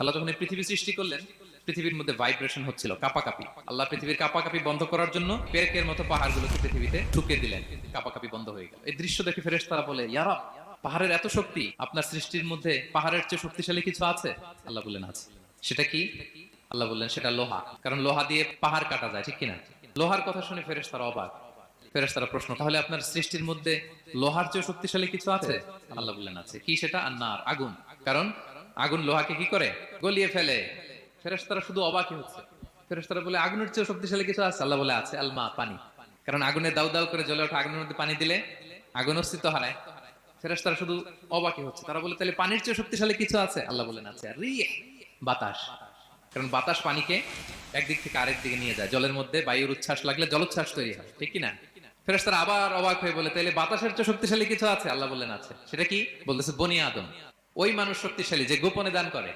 আল্লাহ যখন এই পৃথিবী সৃষ্টি করলেন, পৃথিবীর মধ্যে ভাইব্রেশন হচ্ছিল, কাপাকাপি। আল্লাহ পৃথিবীর কাপাকাপি বন্ধ করার জন্য পেরেকের মতো পাহাড়গুলোকে পৃথিবীতে ঠুকে দিলেন, কাপাকাপি বন্ধ হয়ে গেল। এই দৃশ্য দেখে ফেরেশতারা বলে, ইয়া রাব, পাহাড়ের এত শক্তি, আপনার সৃষ্টির মধ্যে পাহাড়ের চেয়ে শক্তিশালী কিছু আছে? আল্লাহ বললেন আছে। সেটা কি? আল্লাহ বললেন সেটা লোহা, কারণ লোহা দিয়ে পাহাড় কাটা যায়, ঠিক কিনা? লোহার কথা শুনে ফেরেশতারা অবাক। ফেরেশতারা প্রশ্ন, তাহলে আপনার সৃষ্টির মধ্যে লোহার চেয়ে শক্তিশালী কিছু আছে? আল্লাহ বললেন আছে। কি সেটা? আন্নার, আগুন। কারণ আগুন লোহাকে কি করে? গলিয়ে ফেলে। ফেরেশতারা শুধু অবাকই হচ্ছে। ফেরেশতারা বলে, আগুনের চেয়ে শক্তিশালী কিছু আছে? আল্লাহ বলে আছে, আলমা, পানি। কারণ আগুনে দাউ দাউ করে জ্বলে ওঠা আগুনের মধ্যে পানি দিলে আগুন অস্তিত্ব হারায়। ফেরেশতারা শুধু অবাকই হচ্ছে। তারা বলে, তাহলে পানির চেয়ে শক্তিশালী কিছু আছে? আল্লাহ বলেন আছে, রিহ, বাতাস। কারণ বাতাস পানিকে একদিক থেকে আরেক দিকে নিয়ে যায়। জলের মধ্যে বায়ুর উচ্ছ্বাস লাগলে জলোচ্ছ্বাস তৈরি হয়, ঠিক কিনা? ফেরেশতারা আবার অবাক হয়ে বলে, তাহলে বাতাসের চেয়ে শক্তিশালী কিছু আছে? আল্লাহ বললেন আছে। সেটা কি? বলতেছে বনি আদম। ওই মানুষ শক্তিশালী যে গোপনে দান করে।